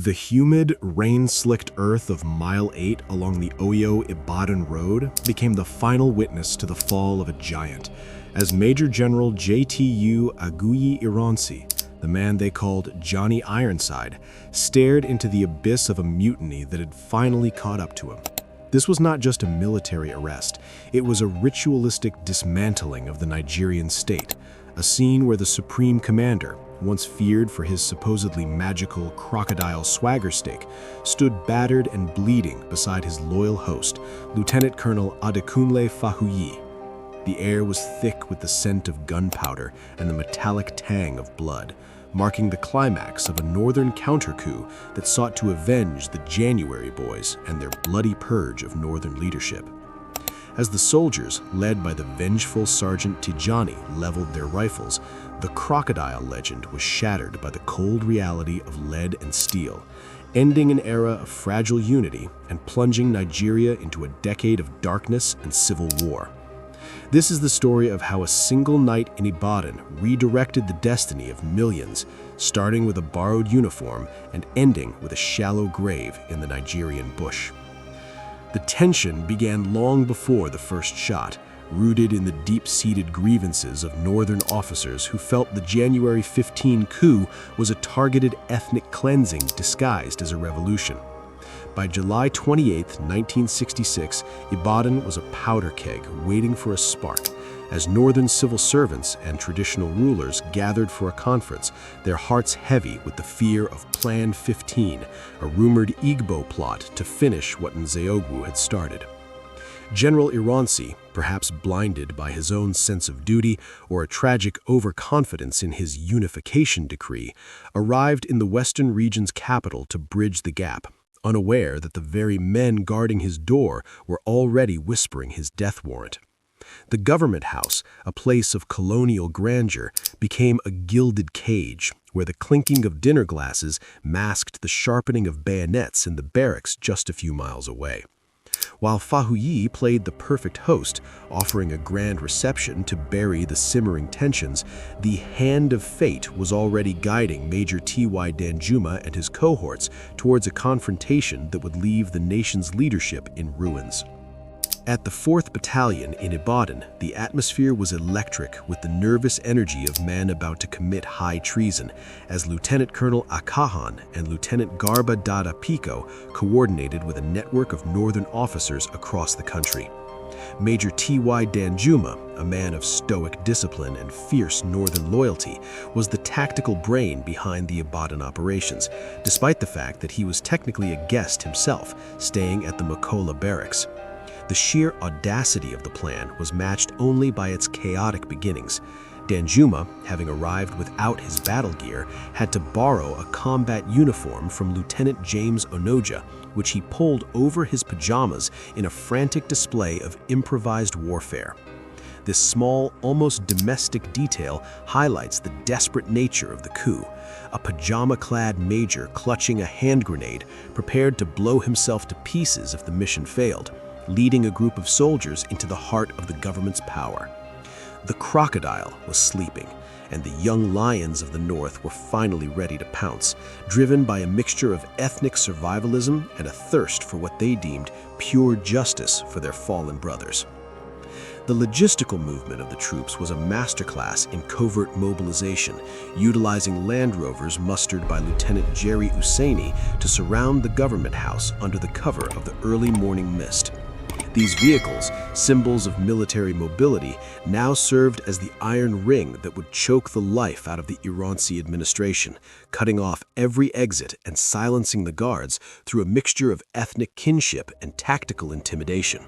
The humid, rain-slicked earth of Mile 8 along the Oyo-Ibadan Road became the final witness to the fall of a giant, as Major General J.T.U. Aguiyi-Ironsi, the man they called Johnny Ironside, stared into the abyss of a mutiny that had finally caught up to him. This was not just a military arrest, it was a ritualistic dismantling of the Nigerian state, a scene where the Supreme Commander, once feared for his supposedly magical crocodile swagger stick, stood battered and bleeding beside his loyal host, Lieutenant Colonel Adekunle Fajuyi. The air was thick with the scent of gunpowder and the metallic tang of blood, marking the climax of a Northern Counter-Coup that sought to avenge the January Boys and their bloody purge of Northern leadership. As the soldiers, led by the vengeful Sergeant Tijani, leveled their rifles, the Crocodile legend was shattered by the cold reality of lead and steel, ending an era of fragile unity and plunging Nigeria into a decade of darkness and civil war. This is the story of how a single night in Ibadan redirected the destiny of millions, starting with a borrowed uniform and ending with a shallow grave in the Nigerian bush. The tension began long before the first shot, rooted in the deep-seated grievances of Northern officers who felt the January 15 coup was a targeted ethnic cleansing disguised as a revolution. By July 28, 1966, Ibadan was a powder keg waiting for a spark, as Northern civil servants and traditional rulers gathered for a conference, their hearts heavy with the fear of Plan 15, a rumored Igbo plot to finish what Nzeogwu had started. General Ironsi, perhaps blinded by his own sense of duty or a tragic overconfidence in his unification decree, arrived in the Western region's capital to bridge the gap, unaware that the very men guarding his door were already whispering his death warrant. The government house, a place of colonial grandeur, became a gilded cage where the clinking of dinner glasses masked the sharpening of bayonets in the barracks just a few miles away. While Fajuyi played the perfect host, offering a grand reception to bury the simmering tensions, the hand of fate was already guiding Major T.Y. Danjuma and his cohorts towards a confrontation that would leave the nation's leadership in ruins. At the 4th Battalion in Ibadan, the atmosphere was electric with the nervous energy of men about to commit high treason, as Lieutenant Colonel Akahan and Lieutenant Garba Dada Pico coordinated with a network of Northern officers across the country. Major T.Y. Danjuma, a man of stoic discipline and fierce Northern loyalty, was the tactical brain behind the Ibadan operations, despite the fact that he was technically a guest himself, staying at the Mokola Barracks. The sheer audacity of the plan was matched only by its chaotic beginnings. Danjuma, having arrived without his battle gear, had to borrow a combat uniform from Lieutenant James Onoja, which he pulled over his pajamas in a frantic display of improvised warfare. This small, almost domestic detail highlights the desperate nature of the coup. A pajama-clad major clutching a hand grenade, prepared to blow himself to pieces if the mission failed, leading a group of soldiers into the heart of the government's power. The Crocodile was sleeping, and the young lions of the North were finally ready to pounce, driven by a mixture of ethnic survivalism and a thirst for what they deemed pure justice for their fallen brothers. The logistical movement of the troops was a masterclass in covert mobilization, utilizing Land Rovers mustered by Lieutenant Jerry Usaini to surround the government house under the cover of the early morning mist. These vehicles, symbols of military mobility, now served as the iron ring that would choke the life out of the Ironsi administration, cutting off every exit and silencing the guards through a mixture of ethnic kinship and tactical intimidation.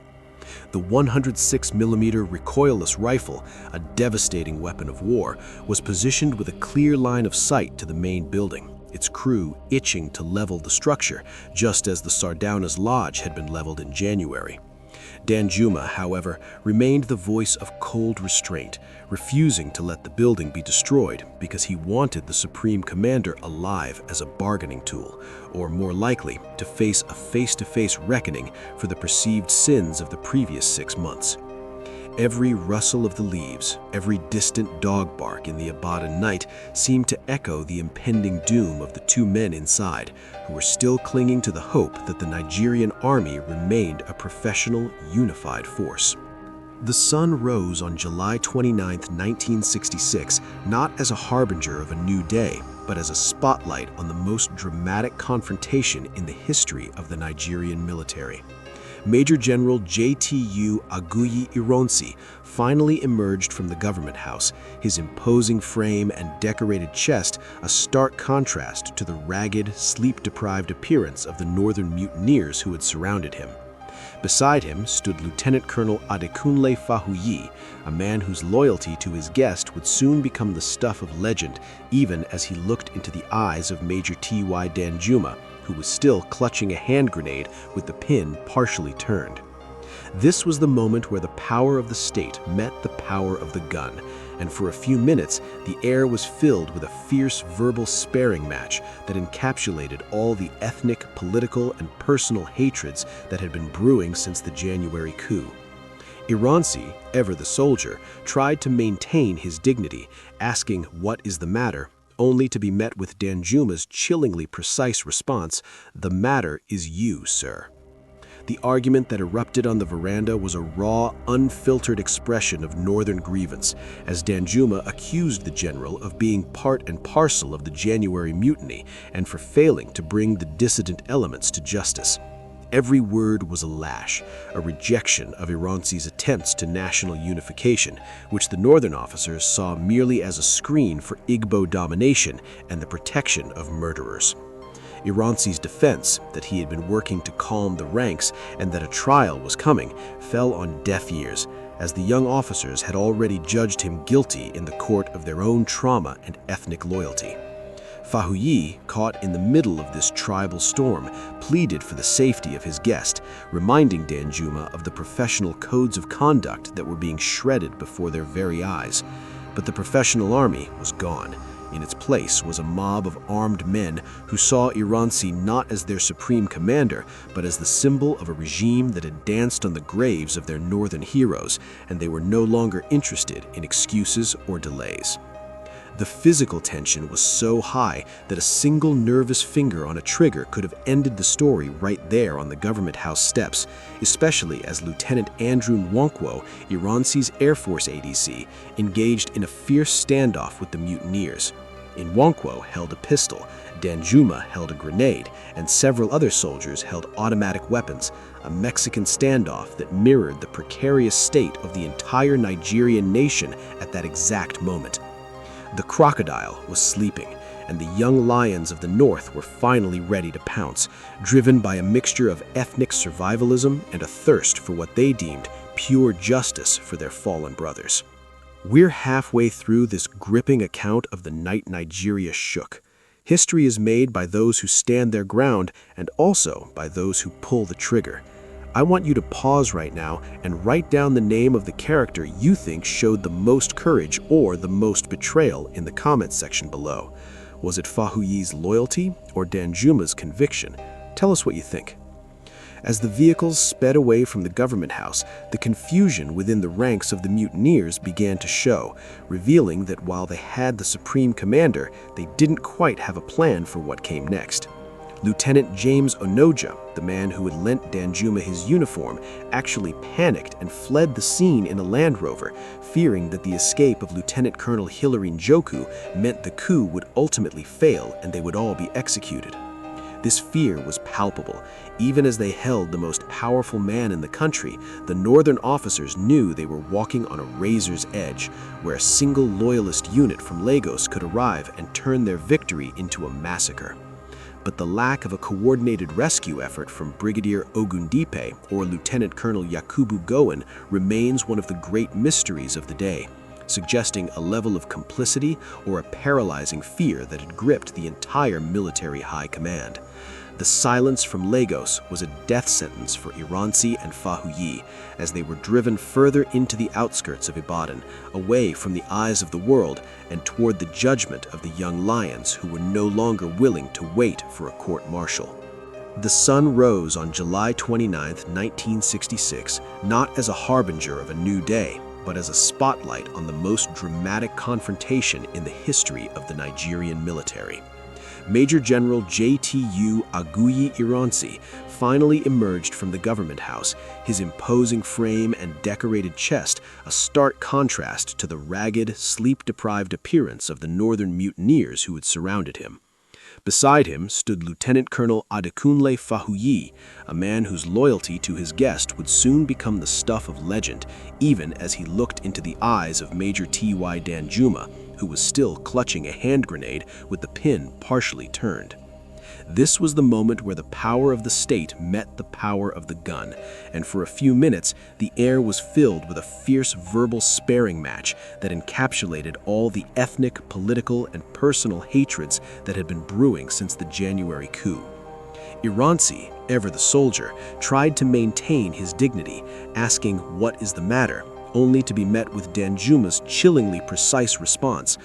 The 106mm recoilless rifle, a devastating weapon of war, was positioned with a clear line of sight to the main building, its crew itching to level the structure, just as the Sardauna's Lodge had been leveled in January. Danjuma, however, remained the voice of cold restraint, refusing to let the building be destroyed because he wanted the Supreme Commander alive as a bargaining tool, or more likely, to face a face-to-face reckoning for the perceived sins of the previous 6 months. Every rustle of the leaves, every distant dog bark in the Ibadan night seemed to echo the impending doom of the two men inside, who were still clinging to the hope that the Nigerian army remained a professional, unified force. The sun rose on July 29, 1966, not as a harbinger of a new day, but as a spotlight on the most dramatic confrontation in the history of the Nigerian military. Major General J.T.U. Aguiyi-Ironsi finally emerged from the government house, his imposing frame and decorated chest a stark contrast to the ragged, sleep-deprived appearance of the northern mutineers who had surrounded him. Beside him stood Lieutenant Colonel Adekunle Fajuyi, a man whose loyalty to his guest would soon become the stuff of legend, even as he looked into the eyes of Major T.Y. Danjuma, who was still clutching a hand grenade with the pin partially turned. This was the moment where the power of the state met the power of the gun, and for a few minutes the air was filled with a fierce verbal sparring match that encapsulated all the ethnic, political, and personal hatreds that had been brewing since the January coup. Ironsi, ever the soldier, tried to maintain his dignity, asking "What is the matter?" only to be met with Danjuma's chillingly precise response, "The matter is you, sir." The argument that erupted on the veranda was a raw, unfiltered expression of northern grievance, as Danjuma accused the general of being part and parcel of the January mutiny and for failing to bring the dissident elements to justice. Every word was a lash, a rejection of Ironsi's attempts to national unification, which the northern officers saw merely as a screen for Igbo domination and the protection of murderers. Ironsi's defense, that he had been working to calm the ranks and that a trial was coming, fell on deaf ears, as the young officers had already judged him guilty in the court of their own trauma and ethnic loyalty. Fajuyi, caught in the middle of this tribal storm, pleaded for the safety of his guest, reminding Danjuma of the professional codes of conduct that were being shredded before their very eyes. But the professional army was gone. In its place was a mob of armed men who saw Ironsi not as their supreme commander, but as the symbol of a regime that had danced on the graves of their northern heroes, and they were no longer interested in excuses or delays. The physical tension was so high that a single nervous finger on a trigger could have ended the story right there on the government house steps, especially as Lieutenant Andrew Nwankwo, Ironsi's Air Force ADC, engaged in a fierce standoff with the mutineers. Nwankwo held a pistol, Danjuma held a grenade, and several other soldiers held automatic weapons, a Mexican standoff that mirrored the precarious state of the entire Nigerian nation at that exact moment. The Crocodile was sleeping, and the young lions of the north were finally ready to pounce, driven by a mixture of ethnic survivalism and a thirst for what they deemed pure justice for their fallen brothers. We're halfway through this gripping account of the night Nigeria shook. History is made by those who stand their ground and also by those who pull the trigger. I want you to pause right now and write down the name of the character you think showed the most courage or the most betrayal in the comments section below. Was it Fajuyi's loyalty or Danjuma's conviction? Tell us what you think. As the vehicles sped away from the government house, the confusion within the ranks of the mutineers began to show, revealing that while they had the supreme commander, they didn't quite have a plan for what came next. Lieutenant James Onoja, the man who had lent Danjuma his uniform, actually panicked and fled the scene in a Land Rover, fearing that the escape of Lieutenant Colonel Hilary Njoku meant the coup would ultimately fail and they would all be executed. This fear was palpable. Even as they held the most powerful man in the country, the northern officers knew they were walking on a razor's edge, where a single loyalist unit from Lagos could arrive and turn their victory into a massacre. But the lack of a coordinated rescue effort from Brigadier Ogundipe or Lieutenant Colonel Yakubu Gowon remains one of the great mysteries of the day, suggesting a level of complicity or a paralyzing fear that had gripped the entire military high command. The silence from Lagos was a death sentence for Ironsi and Fajuyi as they were driven further into the outskirts of Ibadan, away from the eyes of the world and toward the judgment of the young lions who were no longer willing to wait for a court-martial. The sun rose on July 29, 1966, not as a harbinger of a new day, but as a spotlight on the most dramatic confrontation in the history of the Nigerian military. Major General J.T.U. Aguiyi-Ironsi finally emerged from the government house, his imposing frame and decorated chest a stark contrast to the ragged, sleep-deprived appearance of the northern mutineers who had surrounded him. Beside him stood Lieutenant Colonel Adekunle Fajuyi, a man whose loyalty to his guest would soon become the stuff of legend, even as he looked into the eyes of Major T.Y. Danjuma, who was still clutching a hand grenade with the pin partially turned. This was the moment where the power of the state met the power of the gun, and for a few minutes the air was filled with a fierce verbal sparring match that encapsulated all the ethnic, political, and personal hatreds that had been brewing since the January coup. Ironsi, ever the soldier, tried to maintain his dignity, asking "What is the matter?" only to be met with Danjuma's chillingly precise response,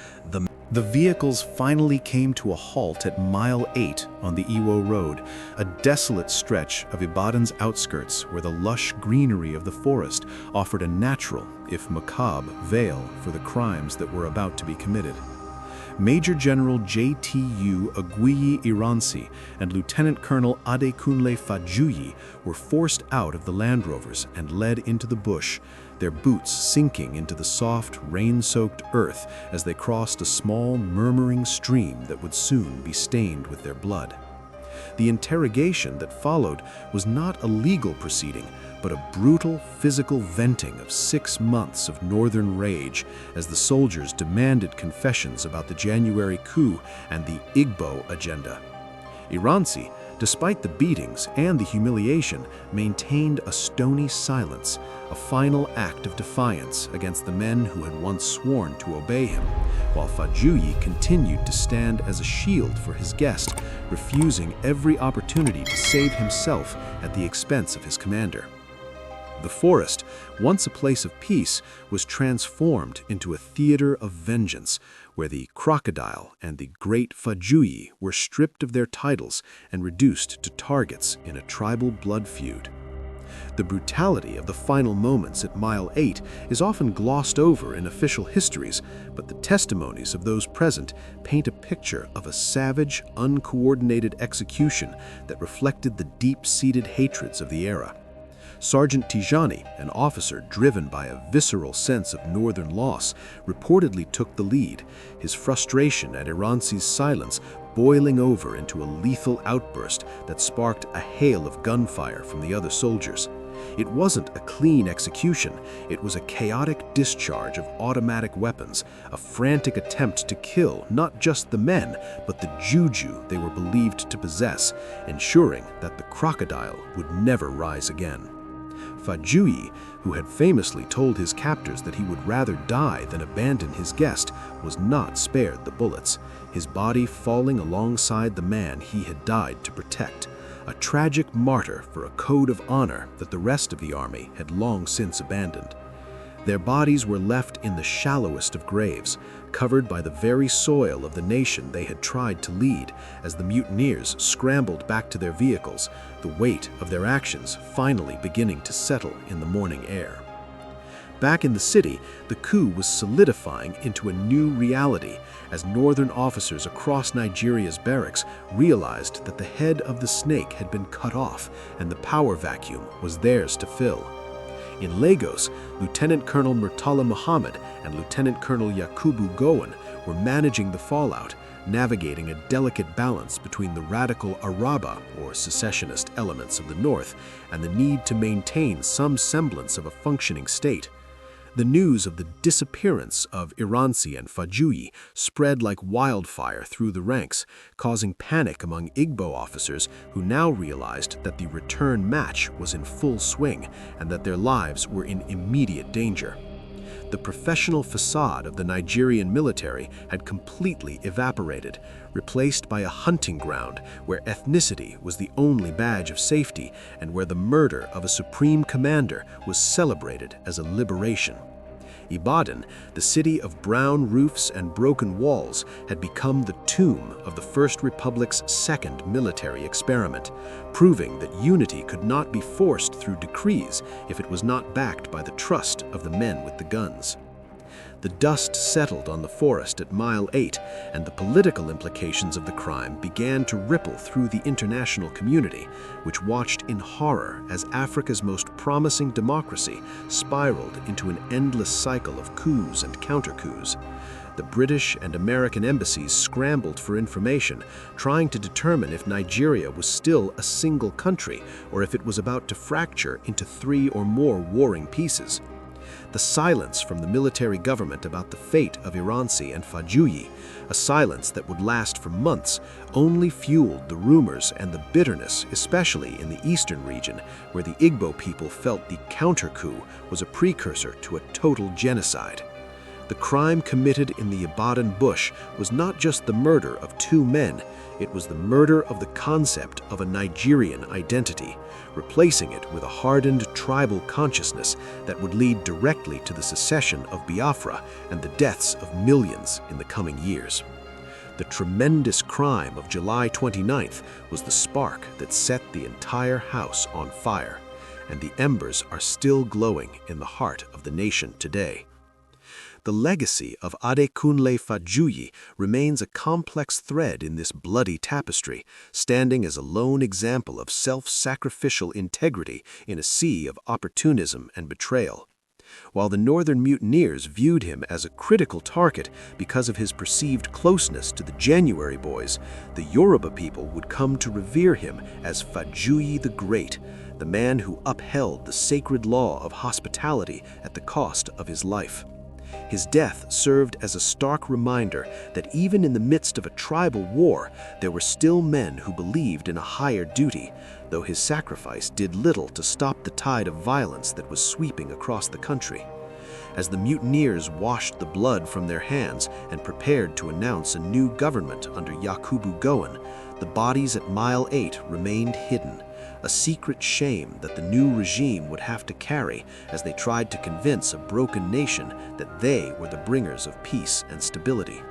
The vehicles finally came to a halt at Mile 8 on the Iwo Road, a desolate stretch of Ibadan's outskirts where the lush greenery of the forest offered a natural, if macabre, veil for the crimes that were about to be committed. Major General J.T.U. Aguiyi-Ironsi and Lieutenant Colonel Adekunle Fajuyi were forced out of the Land Rovers and led into the bush, their boots sinking into the soft, rain-soaked earth as they crossed a small, murmuring stream that would soon be stained with their blood. The interrogation that followed was not a legal proceeding, but a brutal physical venting of 6 months of northern rage as the soldiers demanded confessions about the January coup and the Igbo agenda. Ironsi, despite the beatings and the humiliation, maintained a stony silence, a final act of defiance against the men who had once sworn to obey him, while Fajuyi continued to stand as a shield for his guest, refusing every opportunity to save himself at the expense of his commander. The forest, once a place of peace, was transformed into a theater of vengeance, where the Crocodile and the Great Fajuyi were stripped of their titles and reduced to targets in a tribal blood feud. The brutality of the final moments at Mile 8 is often glossed over in official histories, but the testimonies of those present paint a picture of a savage, uncoordinated execution that reflected the deep-seated hatreds of the era. Sergeant Tijani, an officer driven by a visceral sense of northern loss, reportedly took the lead, his frustration at Ironsi's silence boiling over into a lethal outburst that sparked a hail of gunfire from the other soldiers. It wasn't a clean execution, it was a chaotic discharge of automatic weapons, a frantic attempt to kill not just the men, but the juju they were believed to possess, ensuring that the crocodile would never rise again. Fajuyi, who had famously told his captors that he would rather die than abandon his guest, was not spared the bullets, his body falling alongside the man he had died to protect, a tragic martyr for a code of honor that the rest of the army had long since abandoned. Their bodies were left in the shallowest of graves, covered by the very soil of the nation they had tried to lead, as the mutineers scrambled back to their vehicles, the weight of their actions finally beginning to settle in the morning air. Back in the city, the coup was solidifying into a new reality as northern officers across Nigeria's barracks realized that the head of the snake had been cut off and the power vacuum was theirs to fill. In Lagos, Lieutenant Colonel Murtala Muhammad and Lieutenant Colonel Yakubu Gowon were managing the fallout, navigating a delicate balance between the radical Araba, or secessionist elements of the North, and the need to maintain some semblance of a functioning state. The news of the disappearance of Ironsi and Fajuyi spread like wildfire through the ranks, causing panic among Igbo officers who now realized that the return match was in full swing and that their lives were in immediate danger. The professional facade of the Nigerian military had completely evaporated, replaced by a hunting ground where ethnicity was the only badge of safety and where the murder of a supreme commander was celebrated as a liberation. Ibadan, the city of brown roofs and broken walls, had become the tomb of the First Republic's second military experiment, proving that unity could not be forced through decrees if it was not backed by the trust of the men with the guns. The dust settled on the forest at Mile 8, and the political implications of the crime began to ripple through the international community, which watched in horror as Africa's most promising democracy spiraled into an endless cycle of coups and counter-coups. The British and American embassies scrambled for information, trying to determine if Nigeria was still a single country or if it was about to fracture into 3 or more warring pieces. The silence from the military government about the fate of Ironsi and Fajuyi, a silence that would last for months, only fueled the rumors and the bitterness, especially in the eastern region, where the Igbo people felt the counter-coup was a precursor to a total genocide. The crime committed in the Ibadan bush was not just the murder of 2 men, it was the murder of the concept of a Nigerian identity, replacing it with a hardened tribal consciousness that would lead directly to the secession of Biafra and the deaths of millions in the coming years. The tremendous crime of July 29th was the spark that set the entire house on fire, and the embers are still glowing in the heart of the nation today. The legacy of Adekunle Fajuyi remains a complex thread in this bloody tapestry, standing as a lone example of self-sacrificial integrity in a sea of opportunism and betrayal. While the Northern mutineers viewed him as a critical target because of his perceived closeness to the January Boys, the Yoruba people would come to revere him as Fajuyi the Great, the man who upheld the sacred law of hospitality at the cost of his life. His death served as a stark reminder that even in the midst of a tribal war, there were still men who believed in a higher duty, though his sacrifice did little to stop the tide of violence that was sweeping across the country. As the mutineers washed the blood from their hands and prepared to announce a new government under Yakubu Gowon, the bodies at Mile 8 remained hidden, a secret shame that the new regime would have to carry as they tried to convince a broken nation that they were the bringers of peace and stability.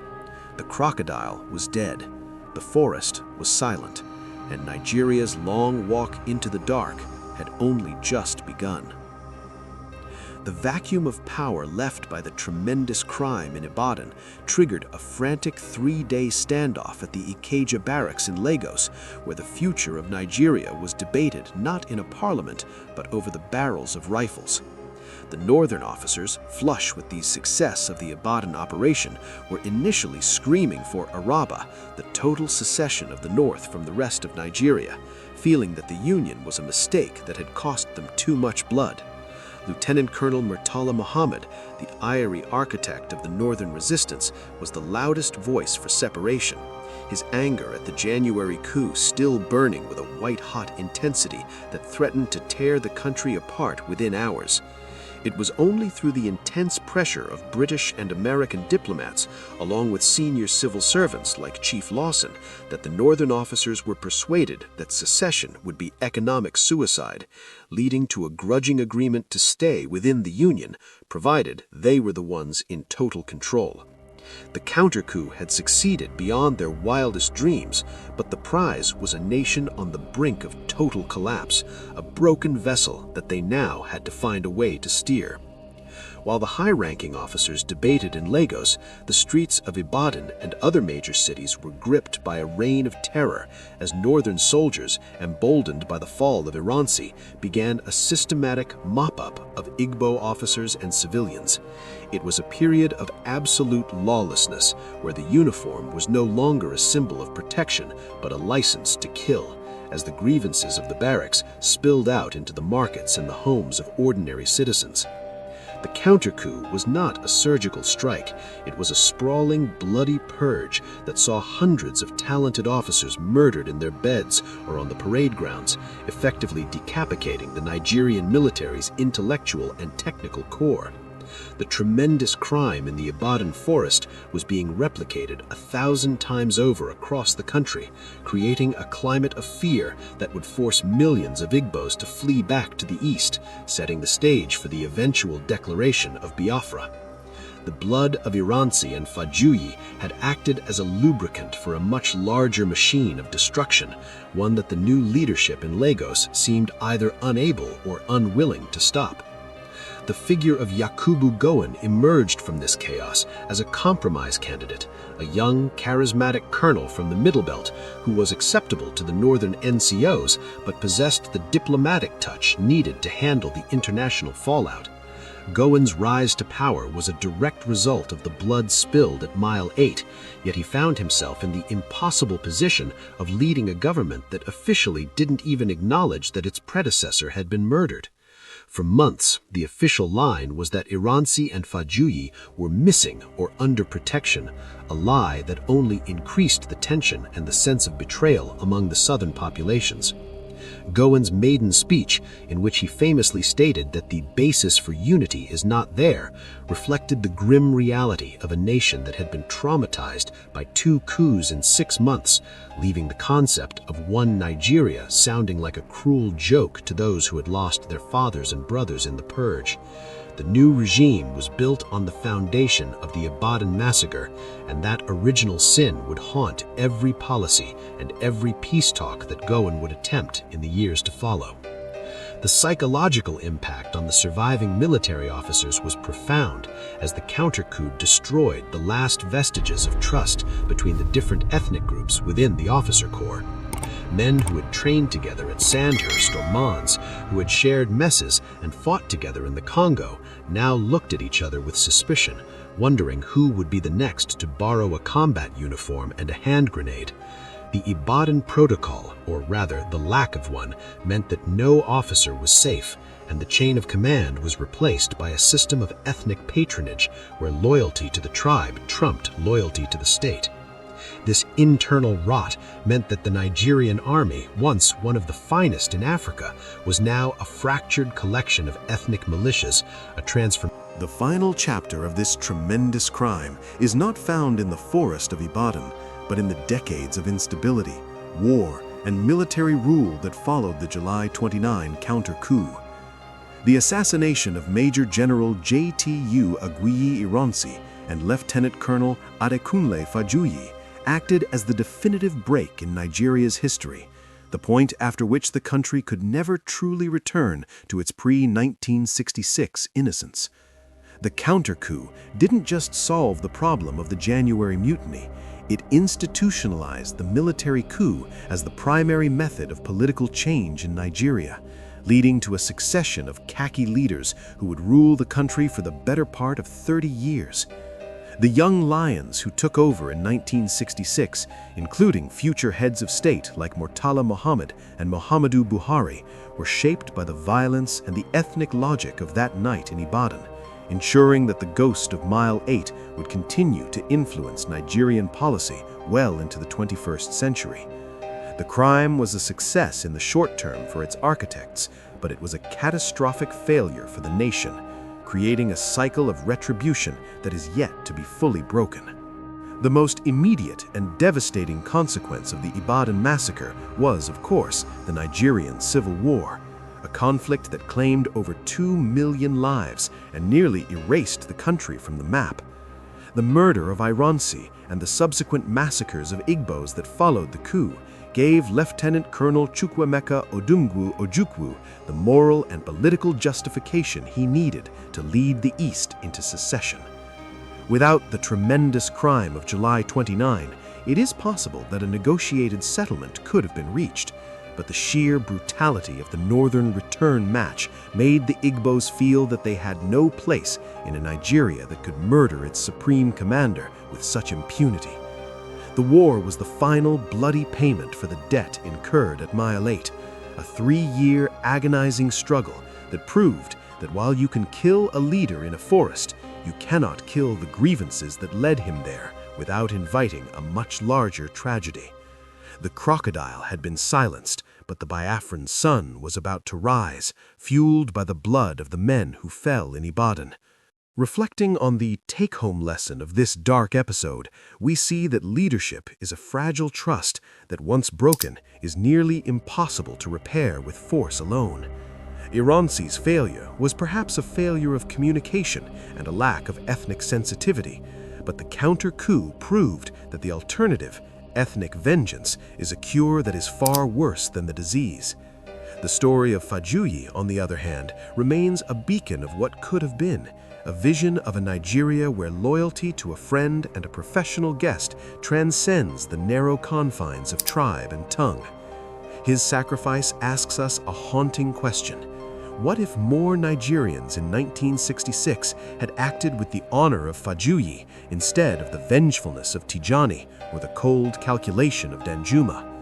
The crocodile was dead, the forest was silent, and Nigeria's long walk into the dark had only just begun. The vacuum of power left by the tremendous crime in Ibadan triggered a frantic 3-day standoff at the Ikeja Barracks in Lagos, where the future of Nigeria was debated not in a parliament, but over the barrels of rifles. The northern officers, flush with the success of the Ibadan operation, were initially screaming for Araba, the total secession of the north from the rest of Nigeria, feeling that the union was a mistake that had cost them too much blood. Lieutenant Colonel Murtala Muhammad, the fiery architect of the northern resistance, was the loudest voice for separation, his anger at the January coup still burning with a white-hot intensity that threatened to tear the country apart within hours. It was only through the intense pressure of British and American diplomats, along with senior civil servants like Chief Lawson, that the northern officers were persuaded that secession would be economic suicide, leading to a grudging agreement to stay within the Union, provided they were the ones in total control. The counter-coup had succeeded beyond their wildest dreams, but the prize was a nation on the brink of total collapse, a broken vessel that they now had to find a way to steer. While the high-ranking officers debated in Lagos, the streets of Ibadan and other major cities were gripped by a reign of terror as northern soldiers, emboldened by the fall of Ironsi, began a systematic mop-up of Igbo officers and civilians. It was a period of absolute lawlessness, where the uniform was no longer a symbol of protection, but a license to kill, as the grievances of the barracks spilled out into the markets and the homes of ordinary citizens. The counter-coup was not a surgical strike. It was a sprawling, bloody purge that saw hundreds of talented officers murdered in their beds or on the parade grounds, effectively decapitating the Nigerian military's intellectual and technical core. The tremendous crime in the Ibadan forest was being replicated 1,000 times over across the country, creating a climate of fear that would force millions of Igbos to flee back to the east, setting the stage for the eventual declaration of Biafra. The blood of Ironsi and Fajuyi had acted as a lubricant for a much larger machine of destruction, one that the new leadership in Lagos seemed either unable or unwilling to stop. The figure of Yakubu Gowon emerged from this chaos as a compromise candidate, a young, charismatic colonel from the Middle Belt who was acceptable to the northern NCOs but possessed the diplomatic touch needed to handle the international fallout. Gowon's rise to power was a direct result of the blood spilled at Mile 8, yet he found himself in the impossible position of leading a government that officially didn't even acknowledge that its predecessor had been murdered. For months, the official line was that Ironsi and Fajuyi were missing or under protection, a lie that only increased the tension and the sense of betrayal among the southern populations. Gowon's maiden speech, in which he famously stated that the basis for unity is not there, reflected the grim reality of a nation that had been traumatized by 2 coups in 6 months, leaving the concept of one Nigeria sounding like a cruel joke to those who had lost their fathers and brothers in the purge. The new regime was built on the foundation of the Ibadan massacre, and that original sin would haunt every policy and every peace talk that Gowon would attempt in the years to follow. The psychological impact on the surviving military officers was profound, as the counter-coup destroyed the last vestiges of trust between the different ethnic groups within the officer corps. Men who had trained together at Sandhurst or Mons, who had shared messes and fought together in the Congo, now looked at each other with suspicion, wondering who would be the next to borrow a combat uniform and a hand grenade. The Ibadan Protocol, or rather the lack of one, meant that no officer was safe, and the chain of command was replaced by a system of ethnic patronage where loyalty to the tribe trumped loyalty to the state. This internal rot meant that the Nigerian army, once one of the finest in Africa, was now a fractured collection of ethnic militias, a transformation. The final chapter of this tremendous crime is not found in the forest of Ibadan, but in the decades of instability, war, and military rule that followed the July 29 counter-coup. The assassination of Major General J.T.U. Aguiyi-Ironsi and Lieutenant Colonel Adekunle Fajuyi acted as the definitive break in Nigeria's history, the point after which the country could never truly return to its pre-1966 innocence. The counter-coup didn't just solve the problem of the January mutiny, it institutionalized the military coup as the primary method of political change in Nigeria, leading to a succession of khaki leaders who would rule the country for the better part of 30 years. The young lions who took over in 1966, including future heads of state like Murtala Muhammad and Muhammadu Buhari, were shaped by the violence and the ethnic logic of that night in Ibadan, ensuring that the ghost of Mile 8 would continue to influence Nigerian policy well into the 21st century. The crime was a success in the short term for its architects, but it was a catastrophic failure for the nation, creating a cycle of retribution that is yet to be fully broken. The most immediate and devastating consequence of the Ibadan massacre was, of course, the Nigerian Civil War, a conflict that claimed over 2 million lives and nearly erased the country from the map. The murder of Ironsi and the subsequent massacres of Igbos that followed the coup gave Lieutenant Colonel Chukwuemeka Odumgwu Ojukwu the moral and political justification he needed to lead the East into secession. Without the tremendous crime of July 29, it is possible that a negotiated settlement could have been reached, but the sheer brutality of the Northern return match made the Igbos feel that they had no place in a Nigeria that could murder its supreme commander with such impunity. The war was the final bloody payment for the debt incurred at Mile 8, a 3-year agonizing struggle that proved that while you can kill a leader in a forest, you cannot kill the grievances that led him there without inviting a much larger tragedy. The crocodile had been silenced, but the Biafran sun was about to rise, fueled by the blood of the men who fell in Ibadan. Reflecting on the take-home lesson of this dark episode, we see that leadership is a fragile trust that, once broken, is nearly impossible to repair with force alone. Ironsi's failure was perhaps a failure of communication and a lack of ethnic sensitivity, but the counter-coup proved that the alternative, ethnic vengeance, is a cure that is far worse than the disease. The story of Fajuyi, on the other hand, remains a beacon of what could have been, a vision of a Nigeria where loyalty to a friend and a professional guest transcends the narrow confines of tribe and tongue. His sacrifice asks us a haunting question. What if more Nigerians in 1966 had acted with the honor of Fajuyi instead of the vengefulness of Tijani or the cold calculation of Danjuma?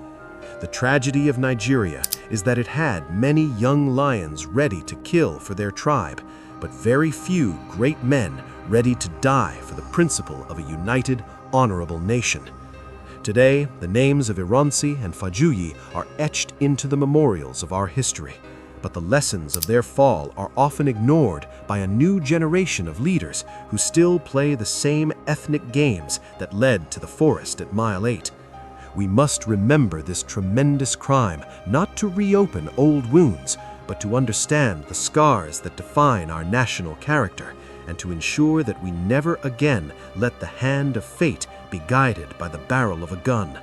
The tragedy of Nigeria is that it had many young lions ready to kill for their tribe, but very few great men ready to die for the principle of a united, honorable nation. Today, the names of Ironsi and Fajuyi are etched into the memorials of our history, but the lessons of their fall are often ignored by a new generation of leaders who still play the same ethnic games that led to the forest at Mile 8. We must remember this tremendous crime, not to reopen old wounds, but to understand the scars that define our national character, and to ensure that we never again let the hand of fate be guided by the barrel of a gun.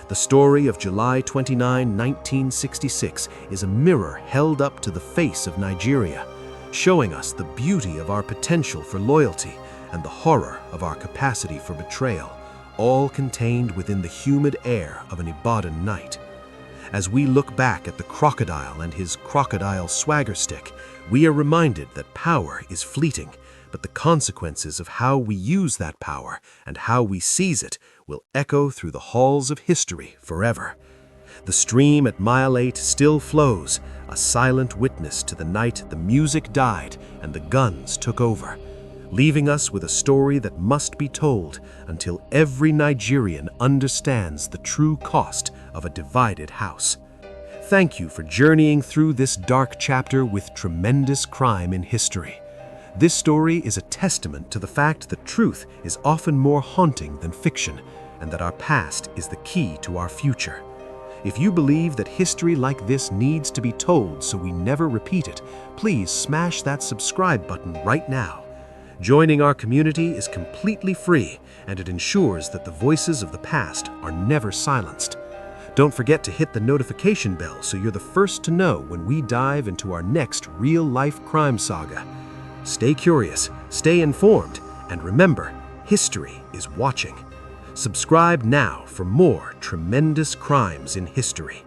The story of July 29, 1966 is a mirror held up to the face of Nigeria, showing us the beauty of our potential for loyalty and the horror of our capacity for betrayal, all contained within the humid air of an Ibadan night. As we look back at the crocodile and his crocodile swagger stick, we are reminded that power is fleeting, but the consequences of how we use that power and how we seize it will echo through the halls of history forever. The stream at Mile 8 still flows, a silent witness to the night the music died and the guns took over, leaving us with a story that must be told until every Nigerian understands the true cost of a divided house. Thank you for journeying through this dark chapter with tremendous crime in history. This story is a testament to the fact that truth is often more haunting than fiction, and that our past is the key to our future. If you believe that history like this needs to be told so we never repeat it, please smash that subscribe button right now. Joining our community is completely free, and it ensures that the voices of the past are never silenced. Don't forget to hit the notification bell so you're the first to know when we dive into our next real-life crime saga. Stay curious, stay informed, and remember, history is watching. Subscribe now for more tremendous crimes in history.